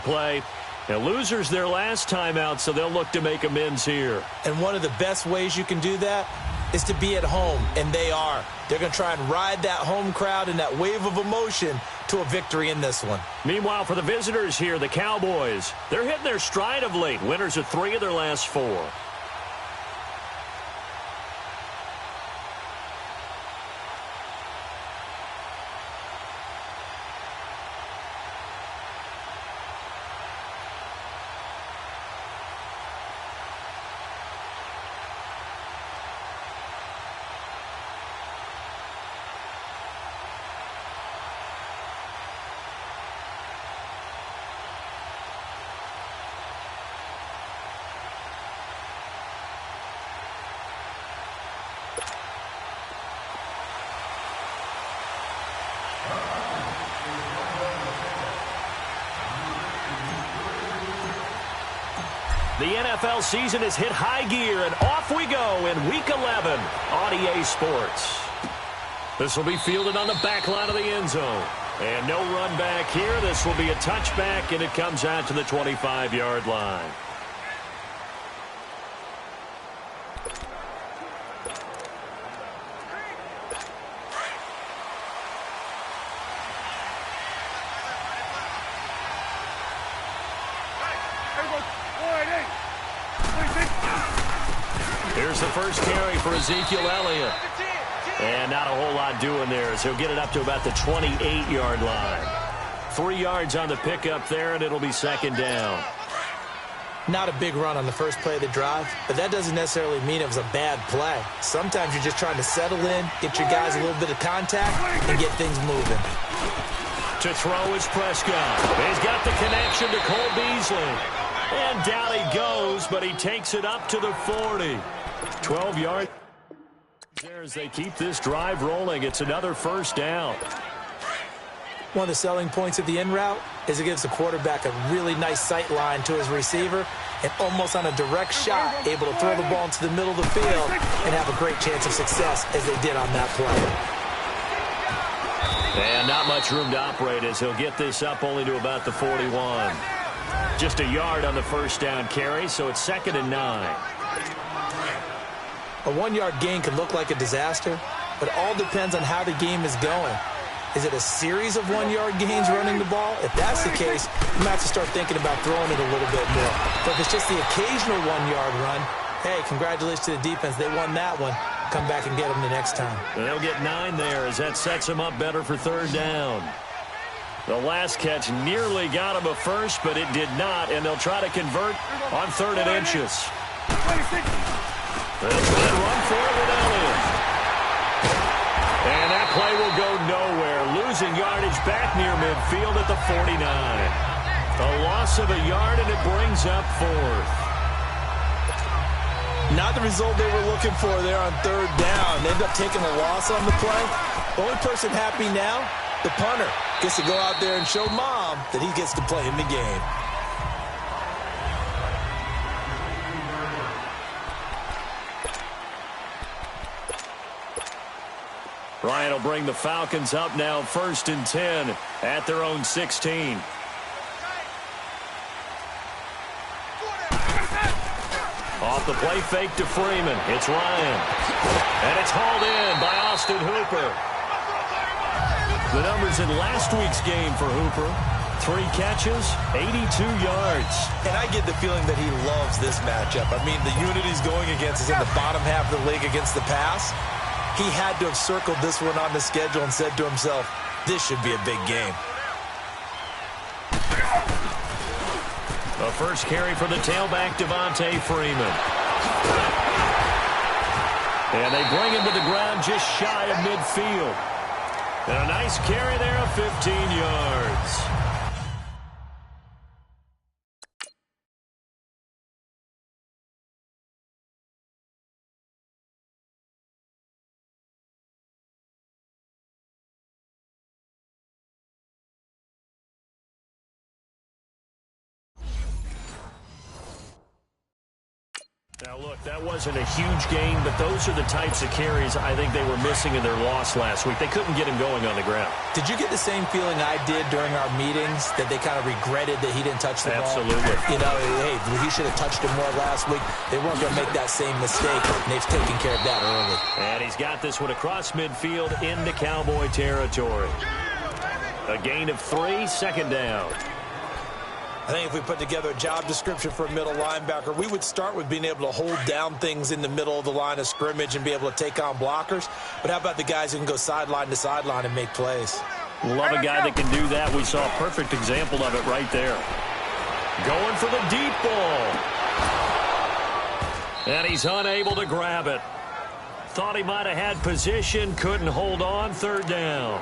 play. The losers their last time out, so they'll look to make amends here. And one of the best ways you can do that is to be at home, and they are. They're going to try and ride that home crowd and that wave of emotion to a victory in this one. Meanwhile, for the visitors here, the Cowboys, they're hitting their stride of late. Winners of 3 of their last 4. The NFL season has hit high gear, and off we go in Week 11 on EA Sports. This will be fielded on the back line of the end zone. And no run back here. This will be a touchback, and it comes out to the 25-yard line. Here's the first carry for Ezekiel Elliott. And not a whole lot doing there as he'll get it up to about the 28-yard line. 3 yards on the pickup there, and it'll be second down. Not a big run on the first play of the drive, but that doesn't necessarily mean it was a bad play. Sometimes you're just trying to settle in, get your guys a little bit of contact, and get things moving. To throw is Prescott. He's got the connection to Cole Beasley. And down he goes, but he takes it up to the 40. 12 yards there as they keep this drive rolling. It's another first down. One of the selling points of the in route is it gives the quarterback a really nice sight line to his receiver and almost on a direct shot able to throw the ball into the middle of the field and have a great chance of success as they did on that play. And not much room to operate as he'll get this up only to about the 41. Just a yard on the first down carry, so it's 2nd and 9. A 1-yard gain could look like a disaster, but it all depends on how the game is going. Is it a series of 1-yard gains running the ball? If that's the case, you might have to start thinking about throwing it a little bit more. But if it's just the occasional 1-yard run, hey, congratulations to the defense. They won that one. Come back and get them the next time. And they'll get 9 there as that sets them up better for 3rd down. The last catch nearly got him a first, but it did not, and they'll try to convert on 3rd and inches. They'll try and run for it with Elliott. And that play will go nowhere. Losing yardage back near midfield at the 49. A loss of a yard, and it brings up 4th. Not the result they were looking for there on 3rd down. They end up taking a loss on the play. The only person happy now, the punter, gets to go out there and show Mom that he gets to play in the game. Ryan will bring the Falcons up now 1st and 10 at their own 16. Off the play fake to Freeman. It's Ryan. And it's hauled in by Austin Hooper. The numbers in last week's game for Hooper. 3 catches, 82 yards. And I get the feeling that he loves this matchup. I mean, the unit he's going against is in the bottom half of the league against the pass. He had to have circled this one on the schedule and said to himself, this should be a big game. The first carry for the tailback, Devontae Freeman. And they bring him to the ground just shy of midfield. And a nice carry there of 15 yards. Now, look, that wasn't a huge gain, but those are the types of carries I think they were missing in their loss last week. They couldn't get him going on the ground. Did you get the same feeling I did during our meetings, that they kind of regretted that he didn't touch the ball? Absolutely. You know, hey, he should have touched him more last week. They weren't going to make that same mistake, and they've taken care of that early. And he's got this one across midfield into Cowboy territory. A gain of 3, second down. I think if we put together a job description for a middle linebacker, we would start with being able to hold down things in the middle of the line of scrimmage and be able to take on blockers. But how about the guys who can go sideline to sideline and make plays? Love a guy that can do that. We saw a perfect example of it right there. Going for the deep ball. And he's unable to grab it. Thought he might have had position, couldn't hold on, third down.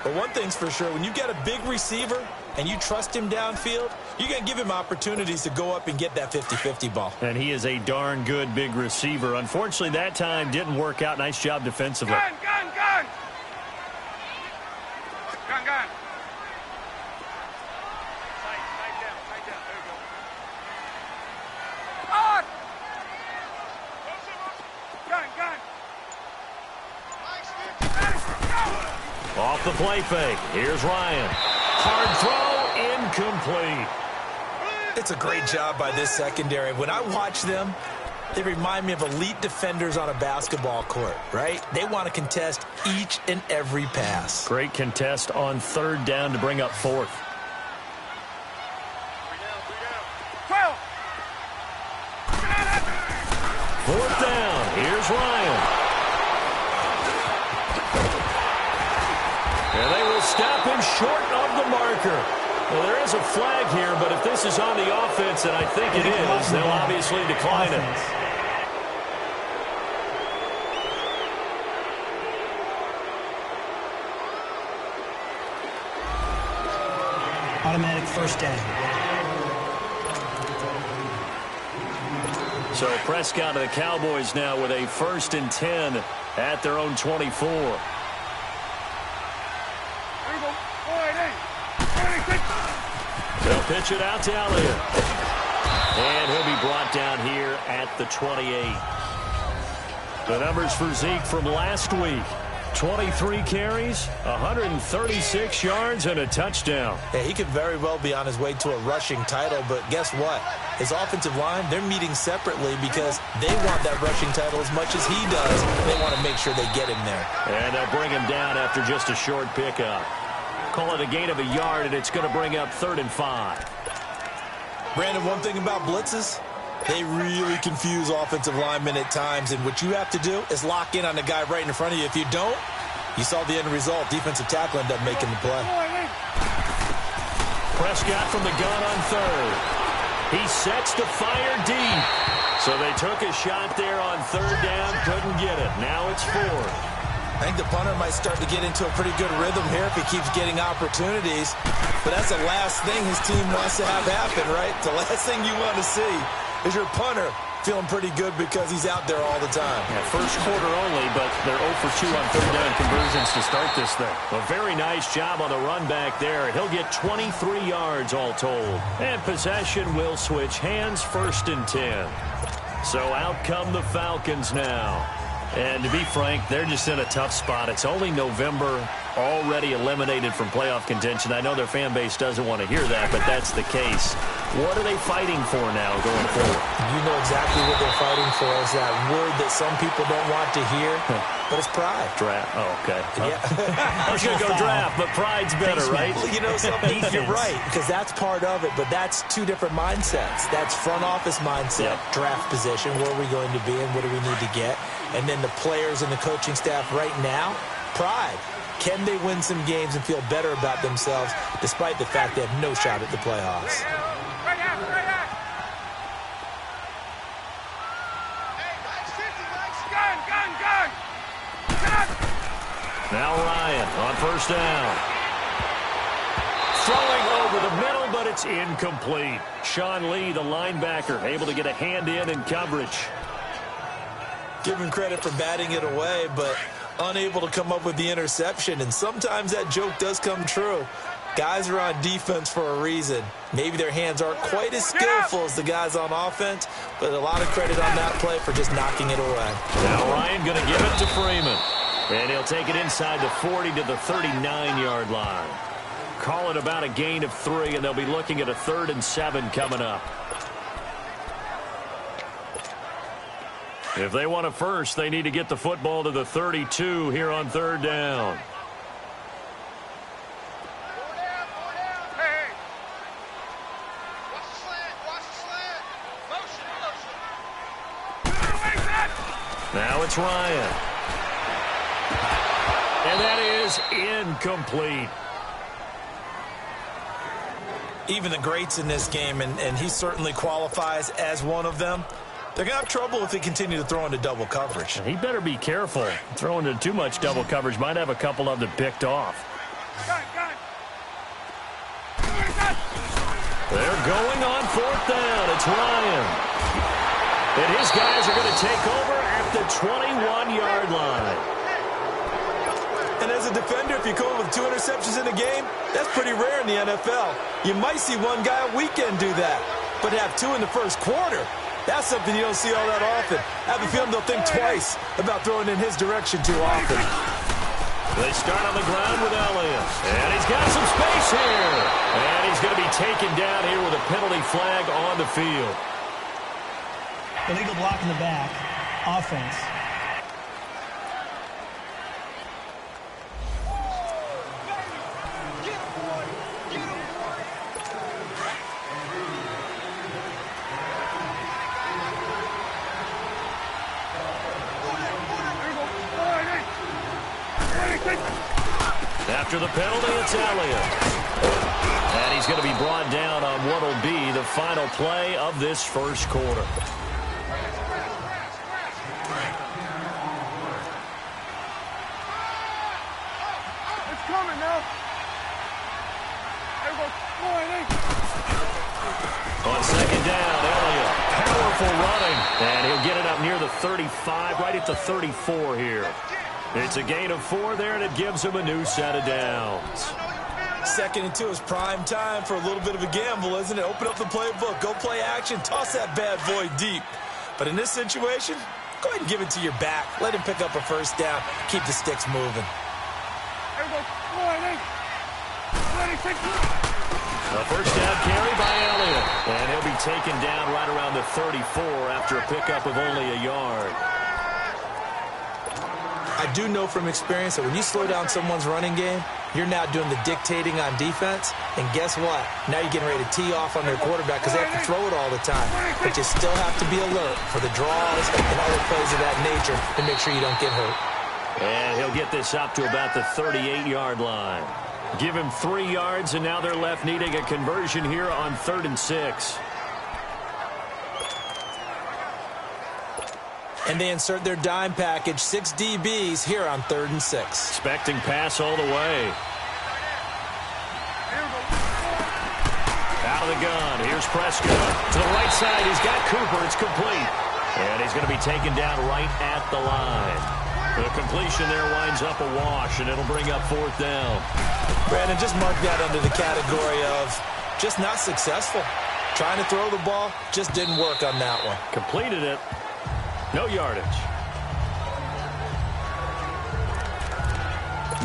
But one thing's for sure, when you get a big receiver and you trust him downfield, you're going to give him opportunities to go up and get that 50-50 ball. And he is a darn good big receiver. Unfortunately, that time didn't work out. Nice job defensively. Gun! Gun! Tight down. There you go. On! Gun! Off the play fake. Here's Ryan. Hard throw, incomplete. It's a great job by this secondary. When I watch them, they remind me of elite defenders on a basketball court, right? They want to contest each and every pass. Great contest on third down to bring up fourth. 12. Fourth down. Here's Ryan. And they will stop him short of the marker. Well, there is a flag here, but if this is on the offense, and I think it is, they'll obviously decline it. Automatic first down. So Prescott of the Cowboys now with a 1st and 10 at their own 24. They'll pitch it out to Elliott. And he'll be brought down here at the 28. The numbers for Zeke from last week. 23 carries, 136 yards, and a touchdown. Yeah, he could very well be on his way to a rushing title, but guess what? His offensive line, they're meeting separately because they want that rushing title as much as he does. They want to make sure they get him there. And they'll bring him down after just a short pickup. Call it a gain of a yard, and it's going to bring up 3rd and 5. Brandon, one thing about blitzes, they really confuse offensive linemen at times, and what you have to do is lock in on the guy right in front of you. If you don't, you saw the end result. Defensive tackle ended up making the play. Prescott from the gun on third. He sets to fire deep. So they took a shot there on third down, couldn't get it. Now it's 4th. I think the punter might start to get into a pretty good rhythm here if he keeps getting opportunities. But that's the last thing his team wants to have happen, right? The last thing you want to see is your punter feeling pretty good because he's out there all the time. Yeah, first quarter only, but they're 0 for 2 on third down conversions to start this thing. A very nice job on the run back there. He'll get 23 yards all told. And possession will switch hands, 1st and 10. So out come the Falcons now. And to be frank, they're just in a tough spot. It's only November, already eliminated from playoff contention. I know their fan base doesn't want to hear that, but that's the case. What are they fighting for now going forward? You know exactly what they're fighting for. Is that word that some people don't want to hear, but it's pride. Draft. Oh, okay. Yeah. I was going to go draft, but pride's better, right? Well, you know something? You're right, because that's part of it, but that's two different mindsets. That's front office mindset, draft position, where are we going to be and what do we need to get? And then the players and the coaching staff right now, pride. Can they win some games and feel better about themselves despite the fact they have no shot at the playoffs? Now Ryan on first down. Throwing over the middle, but it's incomplete. Sean Lee, the linebacker, able to get a hand in coverage. Give him credit for batting it away, but unable to come up with the interception. And sometimes that joke does come true. Guys are on defense for a reason. Maybe their hands aren't quite as skillful as the guys on offense, but a lot of credit on that play for just knocking it away. Now Ryan going to give it to Freeman. And he'll take it inside the 40 to the 39-yard line. Call it about a gain of 3, and they'll be looking at a 3rd and 7 coming up. If they want a first, they need to get the football to the 32 here on 3rd down. Hey. Watch the slant. Watch the slant. Motion. Now it's Ryan. And that is incomplete. Even the greats in this game, and he certainly qualifies as one of them, they're going to have trouble if they continue to throw into double coverage. He better be careful. Throwing into too much double coverage might have a couple of them picked off. Gun. They're going on 4th down. It's Ryan. And his guys are going to take over at the 21-yard line. And as a defender, if you go with 2 interceptions in a game, that's pretty rare in the NFL. You might see one guy a weekend do that, but have 2 in the first quarter. That's something you don't see all that often. I have a feeling they'll think twice about throwing in his direction too often. They start on the ground with Elliott. And he's got some space here. And he's going to be taken down here with a penalty flag on the field. Illegal block in the back. Offense. After the penalty, it's Elliott. And he's going to be brought down on what will be the final play of this first quarter. It's coming now. There we go. On 2nd down, Elliott. Powerful running. And he'll get it up near the 35, right at the 34 here. It's a gain of 4 there, and it gives him a new set of downs. 2nd and 2 is prime time for a little bit of a gamble, isn't it? Open up the playbook, go play action, toss that bad boy deep. But in this situation, go ahead and give it to your back. Let him pick up a 1st down, keep the sticks moving. There we go. A 1st down carry by Elliott. And he'll be taken down right around the 34 after a pickup of only a yard. I do know from experience that when you slow down someone's running game, you're now doing the dictating on defense. And guess what? Now you're getting ready to tee off on their quarterback because they have to throw it all the time. But you still have to be alert for the draws and other plays of that nature to make sure you don't get hurt. And he'll get this up to about the 38-yard line. Give him 3 yards, and now they're left needing a conversion here on 3rd and 6. And they insert their dime package, 6 DBs here on 3rd and 6. Expecting pass all the way. Out of the gun. Here's Prescott. To the right side, he's got Cooper. It's complete. And he's going to be taken down right at the line. The completion there winds up a wash, and it'll bring up 4th down. Brandon, just mark that under the category of just not successful. Trying to throw the ball, just didn't work on that one. Completed it. No yardage.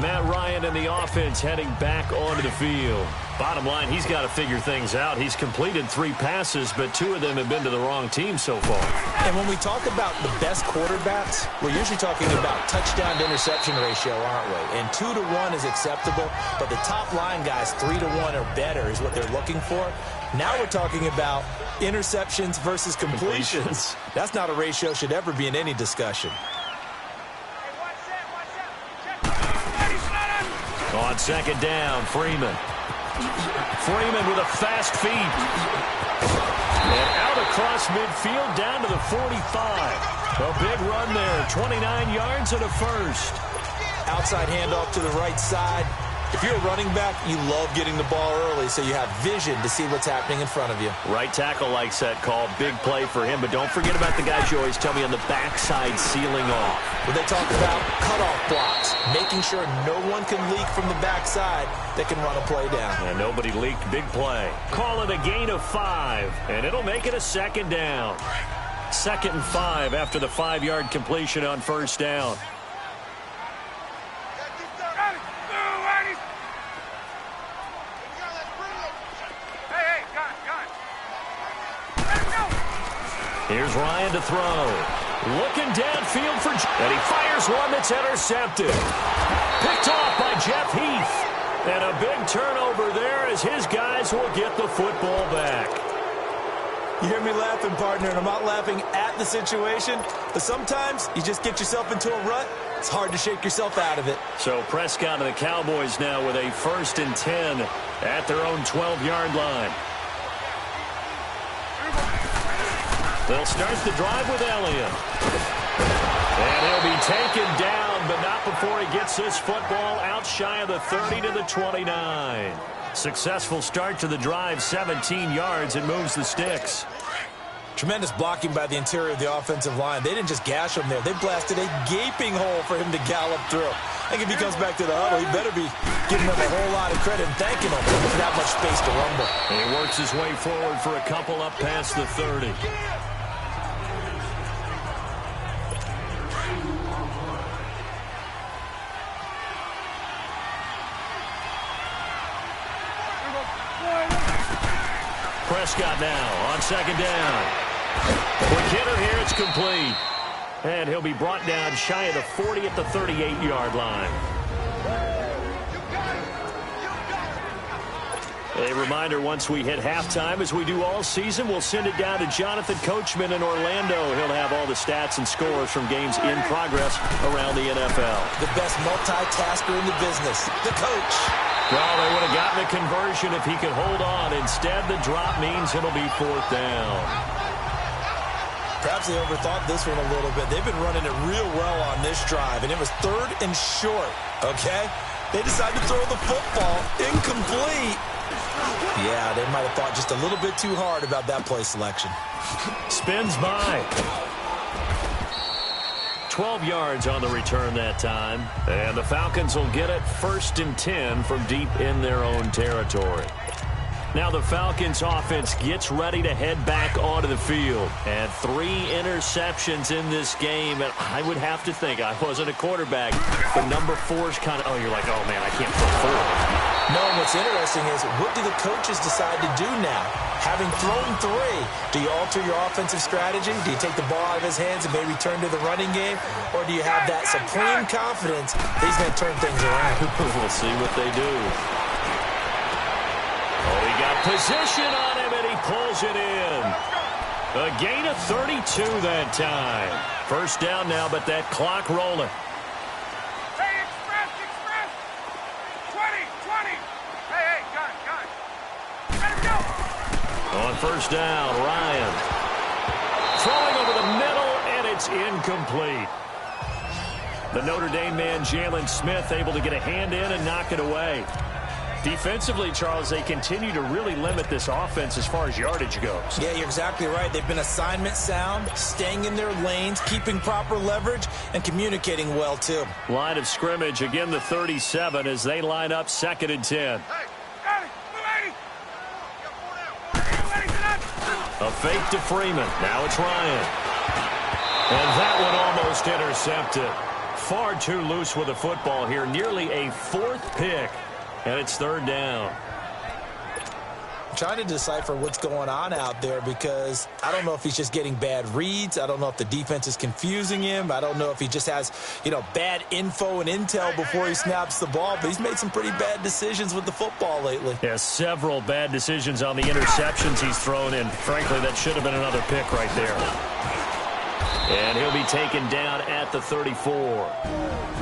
Matt Ryan and the offense heading back onto the field. Bottom line, he's got to figure things out. He's completed 3 passes, but 2 of them have been to the wrong team so far. And when we talk about the best quarterbacks, we're usually talking about touchdown to interception ratio, aren't we? And 2 to 1 is acceptable, but the top line guys, 3 to 1 or better is what they're looking for. Now we're talking about interceptions versus completions. That's not a ratio should ever be in any discussion. On 2nd down, Freeman. Freeman with a fast feet. And out across midfield down to the 45. A big run there, 29 yards and a first. Outside handoff to the right side. If you're a running back, you love getting the ball early so you have vision to see what's happening in front of you. Right tackle likes that call. Big play for him, but don't forget about the guys you always tell me on the backside sealing off. When they talk about cutoff blocks, making sure no one can leak from the backside that can run a play down. And nobody leaked. Big play. Call it a gain of 5, and it'll make it a second down. 2nd and 5 after the 5-yard completion on first down. Here's Ryan to throw. Looking downfield for... And he fires one that's intercepted. Picked off by Jeff Heath. And a big turnover there as his guys will get the football back. You hear me laughing, partner, and I'm not laughing at the situation, but sometimes you just get yourself into a rut. It's hard to shake yourself out of it. So Prescott and the Cowboys now with a 1st and 10 at their own 12-yard line. They'll start the drive with Elliott. And he'll be taken down, but not before he gets this football out shy of the 30 to the 29. Successful start to the drive, 17 yards, and moves the sticks. Tremendous blocking by the interior of the offensive line. They didn't just gash him there. They blasted a gaping hole for him to gallop through. I think if he comes back to the huddle, he better be giving them a whole lot of credit and thanking them for that much space to rumble. And he works his way forward for a couple up past the 30. Prescott now on 2nd down. Quick hitter here, it's complete. And he'll be brought down shy of the 40 at the 38-yard line. A reminder, once we hit halftime, as we do all season, we'll send it down to Jonathan Coachman in Orlando. He'll have all the stats and scores from games in progress around the NFL. The best multitasker in the business, the coach. Well, they would have gotten a conversion if he could hold on. Instead, the drop means it'll be 4th down. Perhaps they overthought this one a little bit. They've been running it real well on this drive, and it was 3rd and short, okay? They decided to throw the football incomplete. Yeah, they might have thought just a little bit too hard about that play selection. Spins by. 12 yards on the return that time. And the Falcons will get it 1st and 10 from deep in their own territory. Now the Falcons offense gets ready to head back onto the field. And 3 interceptions in this game. And I would have to think, I wasn't a quarterback, but number 4's kind of, oh, you're like, oh, man, I can't throw 4. No, what's interesting is, what do the coaches decide to do now? Having thrown 3, do you alter your offensive strategy? Do you take the ball out of his hands and maybe turn to the running game? Or do you have that supreme confidence that he's going to turn things around? We'll see what they do. Oh, he got position on him, and he pulls it in. A gain of 32 that time. 1st down now, but that clock rolling. On 1st down, Ryan. Throwing over the middle, and it's incomplete. The Notre Dame man, Jalen Smith, able to get a hand in and knock it away. Defensively, Charles, they continue to really limit this offense as far as yardage goes. Yeah, you're exactly right. They've been assignment sound, staying in their lanes, keeping proper leverage, and communicating well, too. Line of scrimmage, again the 37 as they line up 2nd and 10. A fake to Freeman. Now it's Ryan. And that one almost intercepted. Far too loose with the football here. Nearly a 4th pick. And it's 3rd down. I'm trying to decipher what's going on out there because I don't know if he's just getting bad reads. I don't know if the defense is confusing him. I don't know if he just has, bad info and intel before he snaps the ball. But he's made some pretty bad decisions with the football lately. Yeah, several bad decisions on the interceptions he's thrown in. Frankly, that should have been another pick right there. And he'll be taken down at the 34.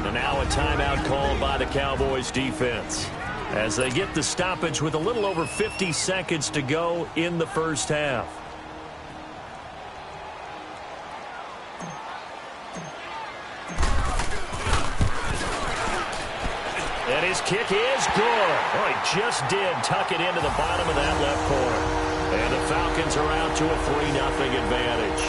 And now a timeout called by the Cowboys defense as they get the stoppage with a little over 50 seconds to go in the 1st half. And his kick is good. Oh, he just did tuck it into the bottom of that left corner. And the Falcons are out to a 3-0 advantage.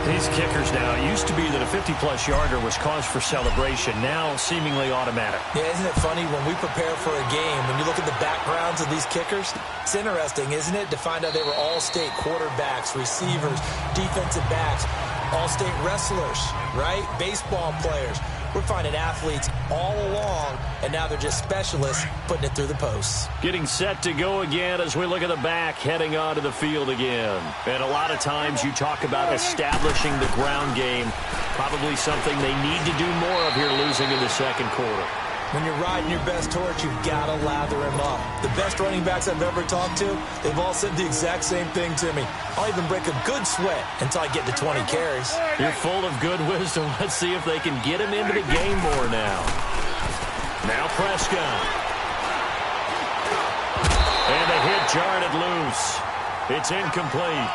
These kickers now, it used to be that a 50-plus yarder was cause for celebration. Now, seemingly automatic. Yeah, isn't it funny when we prepare for a game, when you look at the backgrounds of these kickers, it's interesting, isn't it, to find out they were all-state quarterbacks, receivers, defensive backs, all-state wrestlers, right? Baseball players. We're finding athletes all along, and now they're just specialists putting it through the posts. Getting set to go again as we look at the back, heading onto the field again. And a lot of times you talk about establishing the ground game, probably something they need to do more of here losing in the second quarter. When you're riding your best torch, you've got to lather him up. The best running backs I've ever talked to, they've all said the exact same thing to me. I'll even break a good sweat until I get to 20 carries. You're full of good wisdom. Let's see if they can get him into the game more now. Now Prescott. And the hit jarred it loose. It's incomplete.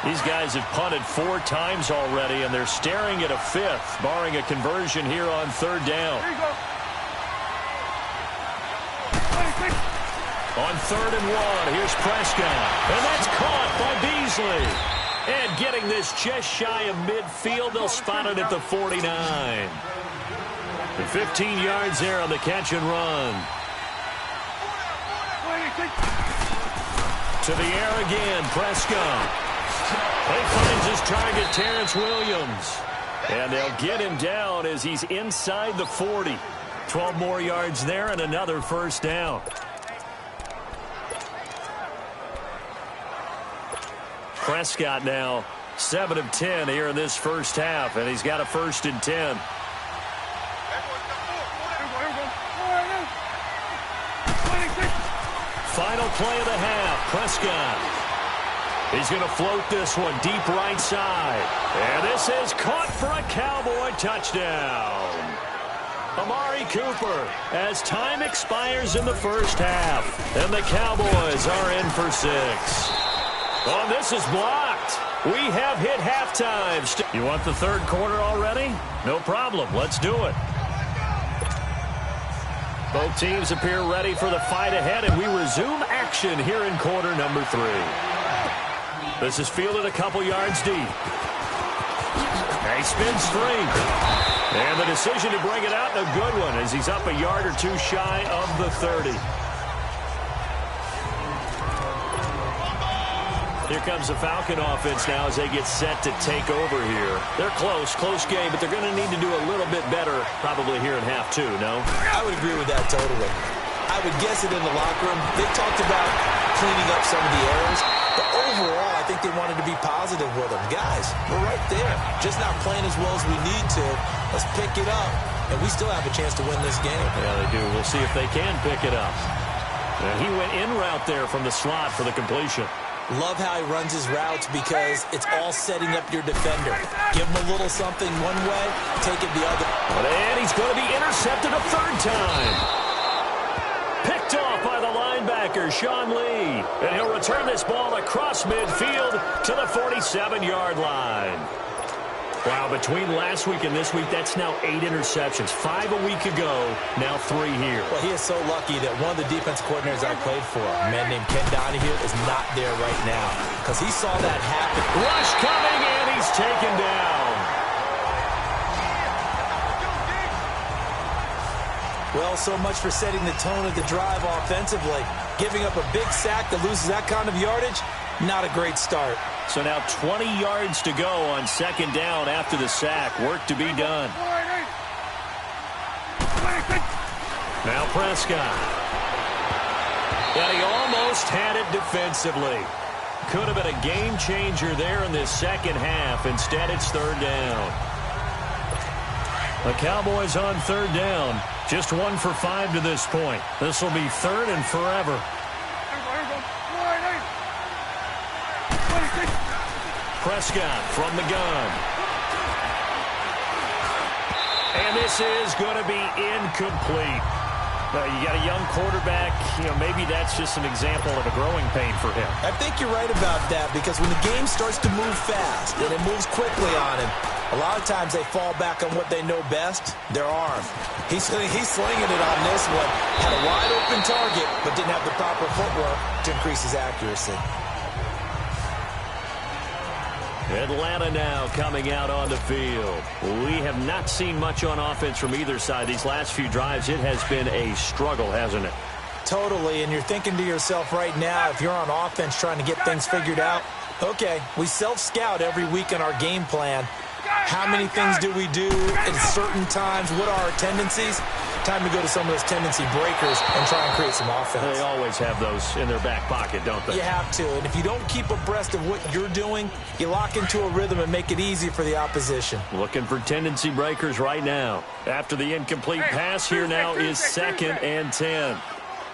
These guys have punted 4 times already, and they're staring at a 5th, barring a conversion here on 3rd down. On 3rd and 1, here's Prescott. And that's caught by Beasley. And getting this just shy of midfield, they'll spot it at the 49. And 15 yards there on the catch and run. To the air again, Prescott. He finds his target, Terrence Williams. And they'll get him down as he's inside the 40. 12 more yards there and another first down. Prescott now 7 of 10 here in this first half, and he's got a 1st and 10. Final play of the half, Prescott. He's going to float this one deep right side. And this is caught for a Cowboy touchdown. Amari Cooper as time expires in the first half. And the Cowboys are in for 6. Oh, this is blocked. We have hit halftime. You want the 3rd quarter already? No problem. Let's do it. Both teams appear ready for the fight ahead, and we resume action here in quarter number 3. This is fielded a couple yards deep. He spins 3. And the decision to bring it out, a good one, as he's up a yard or 2 shy of the 30. Here comes the Falcon offense now as they get set to take over here. They're close game, but they're going to need to do a little bit better probably here in half 2, no? I would agree with that totally. I would guess it in the locker room. They talked about cleaning up some of the errors, but overall, I think they wanted to be positive with them. Guys, we're right there. Just not playing as well as we need to. Let's pick it up, and we still have a chance to win this game. Yeah, they do. We'll see if they can pick it up. And he went in route there from the slot for the completion. Love how he runs his routes because it's all setting up your defender. Give him a little something one way, take it the other. And he's going to be intercepted a 3rd time. Picked off by the linebacker, Sean Lee. And he'll return this ball across midfield to the 47-yard line. Wow, between last week and this week, that's now 8 interceptions. 5 a week ago, now 3 here. Well, he is so lucky that one of the defense coordinators I played for, a man named Ken Donahue, is not there right now because he saw that happen. Rush coming, and he's taken down. Well, so much for setting the tone of the drive offensively. Giving up a big sack that loses that kind of yardage, not a great start. So now 20 yards to go on 2nd down after the sack. Work to be done. Now Prescott. And he almost had it defensively. Could have been a game changer there in this second half. Instead, it's 3rd down. The Cowboys on 3rd down. Just 1 for 5 to this point. This will be 3rd and forever. Prescott from the gun. And this is going to be incomplete. You got a young quarterback. Maybe that's just an example of a growing pain for him. I think you're right about that, because when the game starts to move fast and it moves quickly on him, a lot of times they fall back on what they know best, their arm. He's slinging it on this one. Had a wide open target, but didn't have the proper footwork to increase his accuracy. Atlanta now coming out on the field. We have not seen much on offense from either side. These last few drives, it has been a struggle, hasn't it? Totally, and you're thinking to yourself right now, if you're on offense trying to get things figured out, okay, we self-scout every week in our game plan. How many things do we do at certain times? What are our tendencies? Time to go to some of those tendency breakers and try and create some offense. They always have those in their back pocket, don't they? You have to, and if you don't keep abreast of what you're doing, you lock into a rhythm and make it easy for the opposition. Looking for tendency breakers right now. After the incomplete pass, here now is 2nd and 10.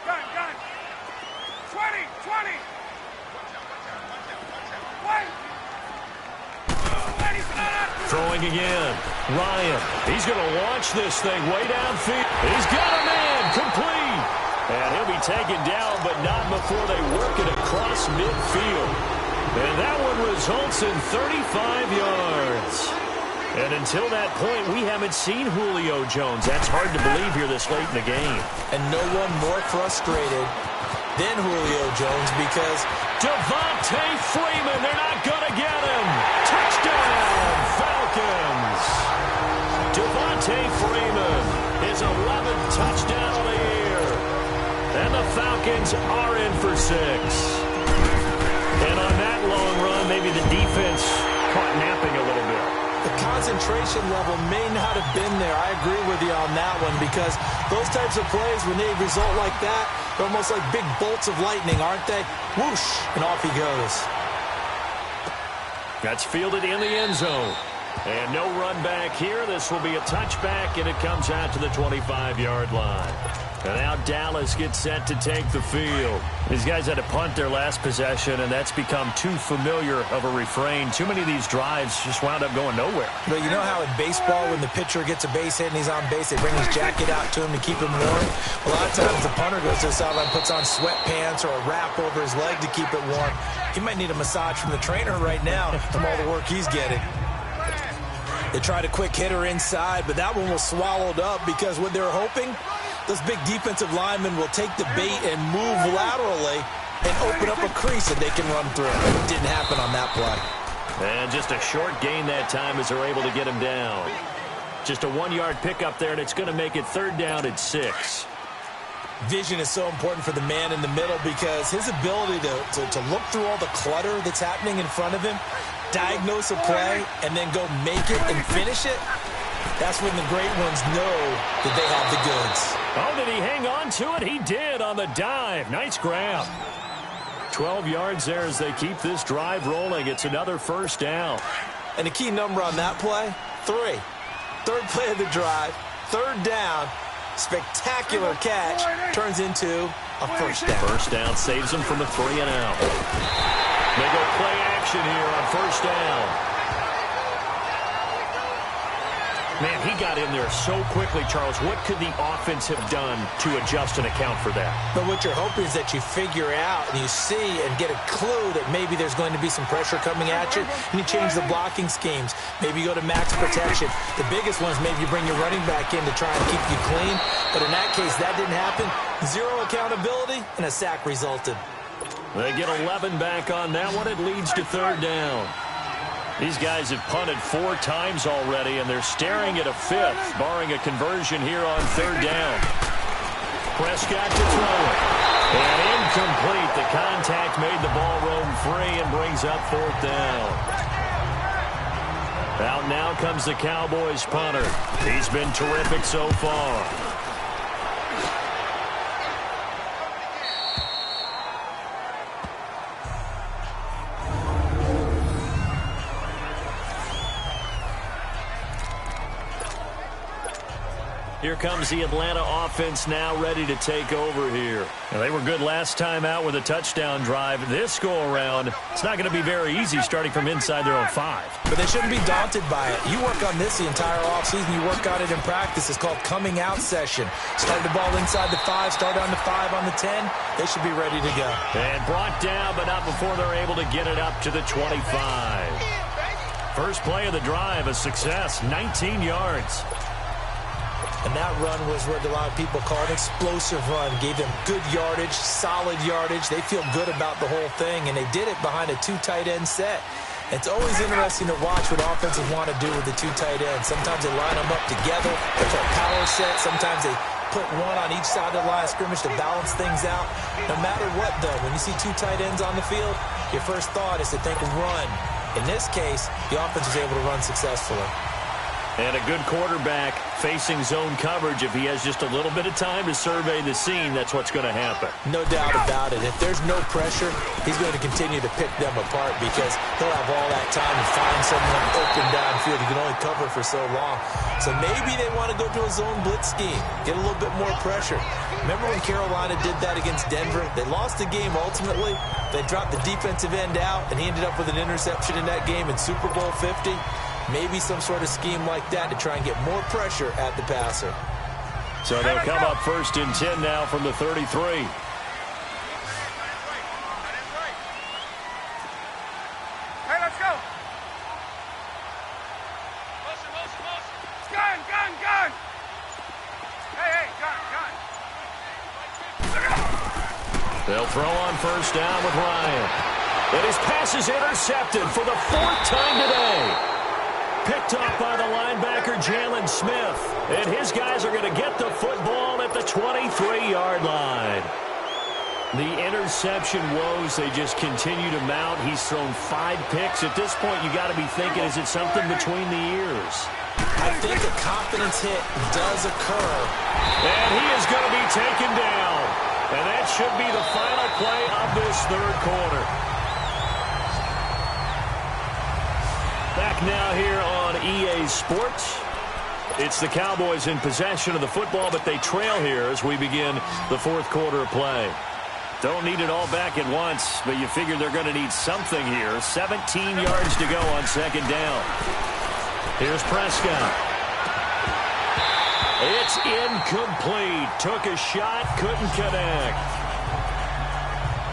Gun. 20. Throwing again. Ryan, he's going to launch this thing way downfield. He's got a man, complete. And he'll be taken down, but not before they work it across midfield. And that one results in 35 yards. And until that point, we haven't seen Julio Jones. That's hard to believe here this late in the game. And no one more frustrated than Julio Jones, because Devontae Freeman, they're not going to get him. Touchdown, Falcons. Devontae Freeman, his 11th touchdown of the year. And the Falcons are in for 6. And on that long run, maybe the defense caught napping a little bit. the concentration level may not have been there. I agree with you on that one, because those types of plays, when they result like that, they're almost like big bolts of lightning, aren't they? Whoosh, and off he goes. That's fielded in the end zone. And no run back here. This will be a touchback, and it comes out to the 25-yard line. And now Dallas gets set to take the field. These guys had to punt their last possession, and that's become too familiar of a refrain. Too many of these drives just wound up going nowhere. But you know how in baseball, when the pitcher gets a base hit and he's on base, they bring his jacket out to him to keep him warm? A lot of times the punter goes to the sideline, puts on sweatpants or a wrap over his leg to keep it warm. He might need a massage from the trainer right now from all the work he's getting. They tried a quick hitter inside, but that one was swallowed up, because what they're hoping, those big defensive linemen will take the bait and move laterally and open up a crease that they can run through. It didn't happen on that play. And just a short gain that time as they're able to get him down. Just a 1-yard pickup there, and it's going to make it third down at 6. Vision is so important for the man in the middle, because his ability to look through all the clutter that's happening in front of him, diagnose a play, and then go make it and finish it, that's when the great ones know that they have the goods. Oh, did he hang on to it? He did on the dive. Nice grab. 12 yards there as they keep this drive rolling. It's another first down. And the key number on that play, 3. Third play of the drive, third down, spectacular catch, turns into a first down. First down saves them from a 3-and-out. They go play action here on first down. Man, he got in there so quickly, Charles. What could the offense have done to adjust and account for that? But what you're hoping is that you figure out and you see and get a clue that maybe there's going to be some pressure coming at you, and you change the blocking schemes. Maybe you go to max protection. The biggest one is maybe you bring your running back in to try and keep you clean. But in that case, that didn't happen. 0 accountability, and a sack resulted. They get 11 back on that one. It leads to third down. These guys have punted 4 times already, and they're staring at a 5th, barring a conversion here on third down. Prescott to throw it. And incomplete. The contact made the ball roam free and brings up fourth down. Out now comes the Cowboys punter. He's been terrific so far. Here comes the Atlanta offense now ready to take over here. Now, they were good last time out with a touchdown drive. This go-around, it's not going to be very easy starting from inside their own 5. But they shouldn't be daunted by it. You work on this the entire offseason. You work on it in practice. It's called coming out session. Start the ball inside the 5, start on the 5, on the 10. They should be ready to go. And brought down, but not before they're able to get it up to the 25. First play of the drive, a success, 19 yards. And that run was what a lot of people call an explosive run. Gave them good yardage, solid yardage. They feel good about the whole thing, and they did it behind a 2 tight end set. It's always interesting to watch what offenses want to do with the 2 tight ends. Sometimes they line them up together. It's a power set. Sometimes they put one on each side of the line of scrimmage to balance things out. No matter what, though, when you see 2 tight ends on the field, your first thought is to think run. In this case, the offense was able to run successfully. And a good quarterback facing zone coverage. If he has just a little bit of time to survey the scene, that's what's going to happen. No doubt about it. If there's no pressure, he's going to continue to pick them apart because he'll have all that time to find someone open downfield. He can only cover for so long. So maybe they want to go to a zone blitz scheme, get a little bit more pressure. Remember when Carolina did that against Denver? They lost the game ultimately. They dropped the defensive end out, and he ended up with an interception in that game in Super Bowl 50. Maybe some sort of scheme like that to try and get more pressure at the passer. So they'll come up 1st and 10 now from the 33. Hey, let's go. Motion. Gun. Hey, gun. They'll throw on 1st down with Ryan. And his pass is intercepted for the 4th time today. Picked up by the linebacker, Jalen Smith. And his guys are going to get the football at the 23-yard line. The interception woes, they just continue to mount. He's thrown 5 picks. At this point, you got to be thinking, is it something between the ears? I think a confidence hit does occur. And he is going to be taken down. And that should be the final play of this 3rd quarter. Back now here on EA Sports. It's the Cowboys in possession of the football, but they trail here as we begin the 4th quarter of play. Don't need it all back at once, but you figure they're going to need something here. 17 yards to go on 2nd down. Here's Prescott. It's incomplete. Took a shot, couldn't connect.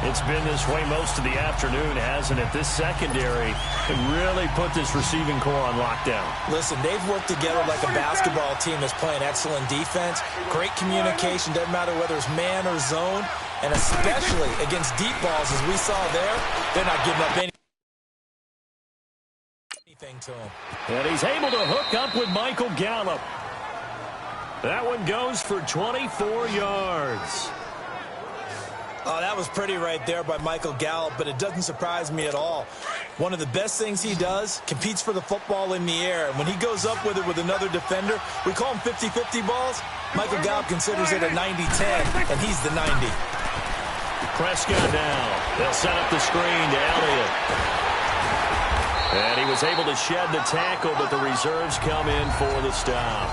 It's been this way most of the afternoon, hasn't it? This secondary can really put this receiving core on lockdown. Listen, they've worked together like a basketball team that's playing excellent defense. Great communication, doesn't matter whether it's man or zone. And especially against deep balls, as we saw there, they're not giving up anything to him. And he's able to hook up with Michael Gallup. That one goes for 24 yards. Oh, that was pretty right there by Michael Gallup, but it doesn't surprise me at all. One of the best things he does, competes for the football in the air. And when he goes up with it with another defender, we call them 50-50 balls. Michael Gallup considers it a 90-10, and he's the 90. Prescott now. They'll set up the screen to Elliott. And he was able to shed the tackle, but the reserves come in for the stop.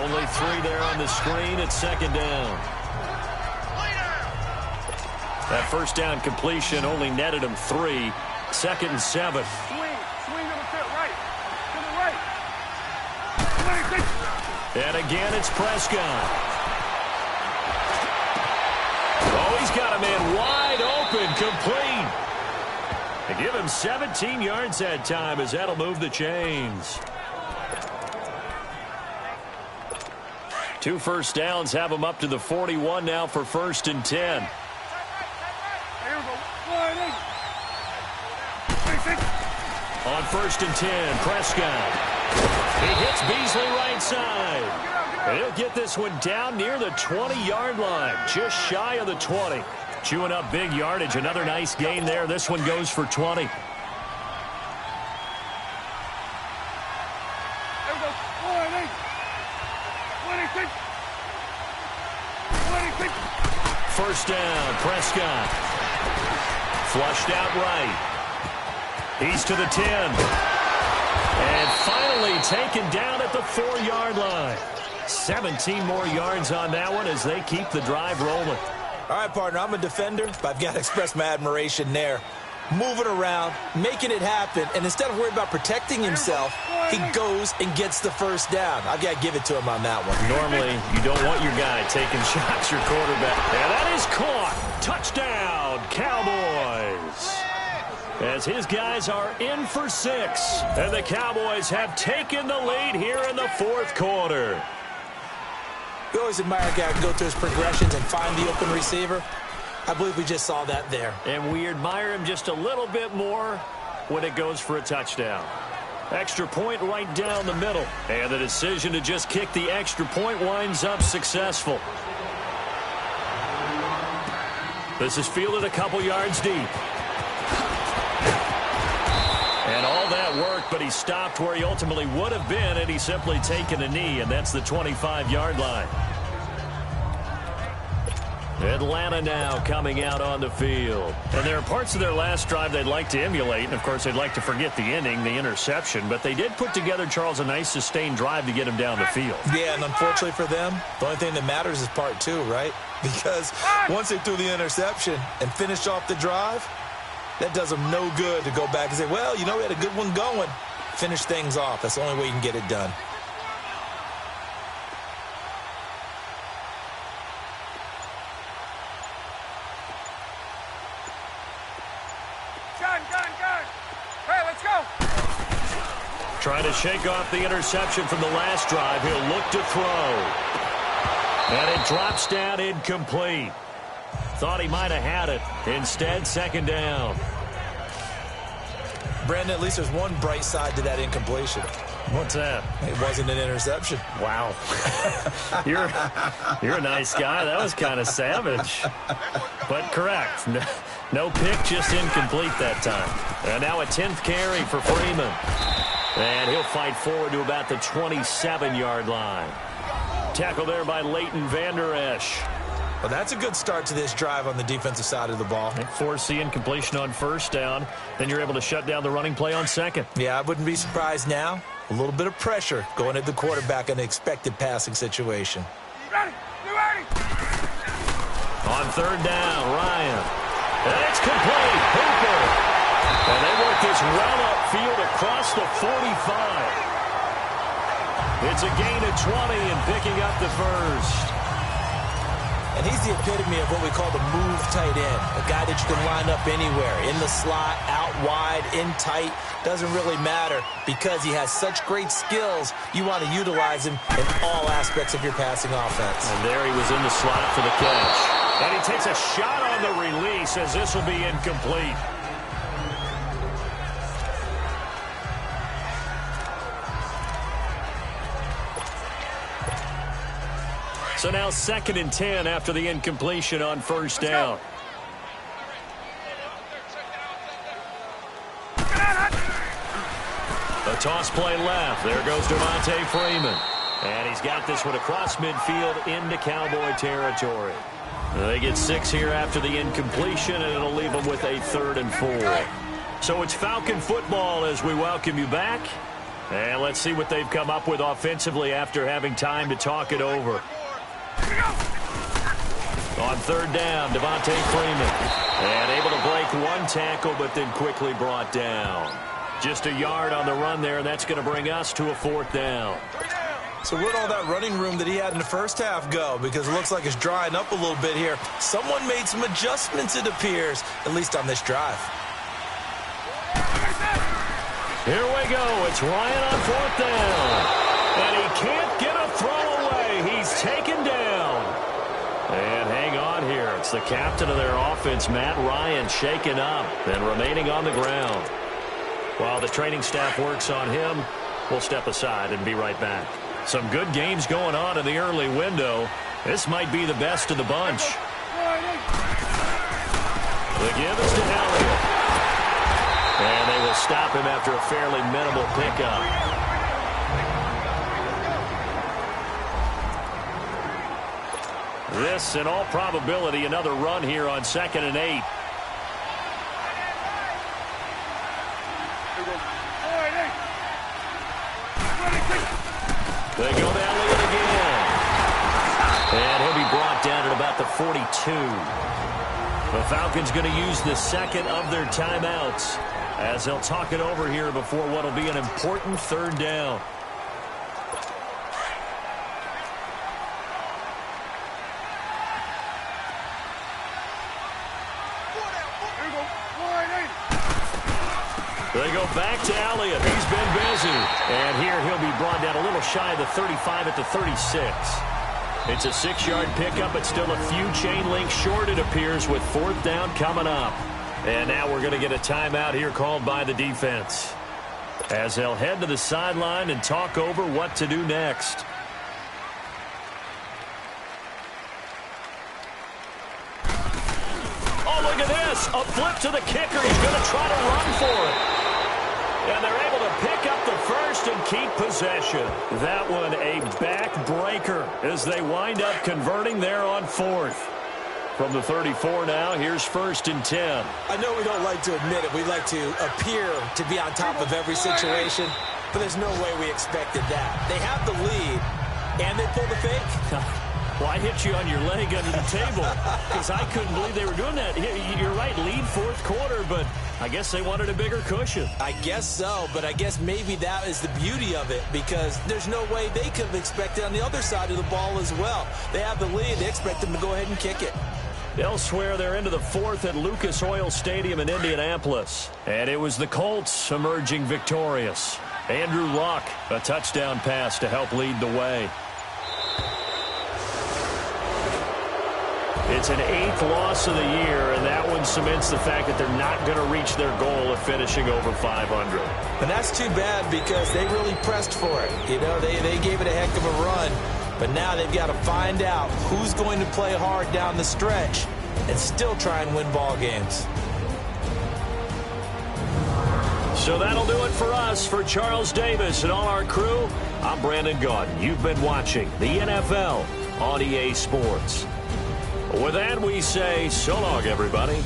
Only 3 there on the screen at 2nd down. That 1st down completion only netted him 3. 2nd and 7. Swing to the right. To the right. And again, it's Prescott. Oh, he's got a man wide open, complete. They give him 17 yards that time as that'll move the chains. 2 1st downs have him up to the 41 now for 1st and 10. On 1st and 10, Prescott. He hits Beasley right side. And he'll get this one down near the 20-yard line, just shy of the 20. Chewing up big yardage. Another nice gain there. This one goes for 20. First down, Prescott. Flushed out right. He's to the 10. And finally taken down at the 4-yard line. 17 more yards on that one as they keep the drive rolling. All right, partner, I'm a defender, but I've got to express my admiration there. Moving around, making it happen, and instead of worrying about protecting himself, he goes and gets the first down. I've got to give it to him on that one. Normally, you don't want your guy taking shots, your quarterback. And that is caught. Touchdown, Cowboys. As his guys are in for 6, and the Cowboys have taken the lead here in the fourth quarter. We always admire a guy who can go through his progressions and find the open receiver. I believe we just saw that there. And we admire him just a little bit more when it goes for a touchdown. Extra point right down the middle. And the decision to just kick the extra point winds up successful. This is fielded a couple yards deep. And all that worked, but he stopped where he ultimately would have been had he simply taken a knee, and that's the 25-yard line. Atlanta now coming out on the field. And there are parts of their last drive they'd like to emulate, and of course they'd like to forget the ending, the interception, but they did put together, Charles, a nice sustained drive to get him down the field. Yeah, and unfortunately for them, the only thing that matters is part 2, right? Because once they threw the interception and finished off the drive, that does them no good to go back and say, well, you know, we had a good one going. Finish things off. That's the only way you can get it done. Hey, let's go. Trying to shake off the interception from the last drive. He'll look to throw. And it drops down incomplete. Thought he might have had it. Instead, second down. Brandon, at least there's one bright side to that incompletion. What's that? It wasn't an interception. Wow. You're a nice guy. That was kind of savage. But correct. No pick, just incomplete that time. And now a 10th carry for Freeman. And he'll fight forward to about the 27-yard line. Tackle there by Leighton Vander Esch. Well, that's a good start to this drive on the defensive side of the ball. Force the incompletion on first down. Then you're able to shut down the running play on second. Yeah, I wouldn't be surprised now. A little bit of pressure going at the quarterback in an expected passing situation. Ready? You ready? On third down, Ryan. And it's complete. Hooper. And they work this well upfield across the 45. It's a gain of 20 and picking up the first. And he's the epitome of what we call the move tight end, a guy that you can line up anywhere, in the slot, out wide, in tight, doesn't really matter because he has such great skills. You want to utilize him in all aspects of your passing offense. And there he was in the slot for the catch. And he takes a shot on the release as this will be incomplete. So now 2nd and 10 after the incompletion on first down. A toss play left. There goes Devontae Freeman. And he's got this one across midfield into Cowboy territory. They get 6 here after the incompletion, and it'll leave them with a 3rd and 4. So it's Falcon football as we welcome you back. And let's see what they've come up with offensively after having time to talk it over. On third down, Devontae Freeman. And able to break one tackle, but then quickly brought down. Just a yard on the run there, and that's going to bring us to a 4th down. So where'd all that running room that he had in the first half go? Because it looks like it's drying up a little bit here. Someone made some adjustments, it appears, at least on this drive. Here we go. It's Ryan on 4th down. And he can't get a throw away. He's taken down. And hang on here. It's the captain of their offense, Matt Ryan, shaken up and remaining on the ground. While the training staff works on him, we'll step aside and be right back. Some good games going on in the early window. This might be the best of the bunch. The give is to Elliott. And they will stop him after a fairly minimal pickup. This, in all probability, another run here on 2nd and 8. They go to Elliott again. 42. The Falcons going to use the second of their timeouts as they'll talk it over here before what will be an important third down. They go back to Elliott. He's been busy. And here he'll be brought down a little shy of the 35 at the 36. It's a 6-yard pickup, but still a few chain links short, it appears, with fourth down coming up. And now we're going to get a timeout here called by the defense, as they'll head to the sideline and talk over what to do next. Oh, look at this. A flip to the kicker. He's going to try to run for it. And they're able to pick up the first and keep possession. That one a backbreaker as they wind up converting there on fourth. From the 34 now, here's 1st and 10. I know we don't like to admit it. We like to appear to be on top of every situation, but there's no way we expected that. They have the lead, and they pull the fake. Well, I hit you on your leg under the table because I couldn't believe they were doing that. You're right, lead fourth quarter, but I guess they wanted a bigger cushion. I guess so, but I guess maybe that is the beauty of it because there's no way they could have expected on the other side of the ball as well. They have the lead. They expect them to go ahead and kick it. Elsewhere, they're into the fourth at Lucas Oil Stadium in Indianapolis. And it was the Colts emerging victorious. Andrew Luck, a touchdown pass to help lead the way. It's an 8th loss of the year, and that one cements the fact that they're not going to reach their goal of finishing over 500. And that's too bad because they really pressed for it. You know, they gave it a heck of a run, but now they've got to find out who's going to play hard down the stretch and still try and win ball games. So that'll do it for us. For Charles Davis and all our crew, I'm Brandon Gaudin. You've been watching the NFL on EA Sports. With that, we say so long, everybody.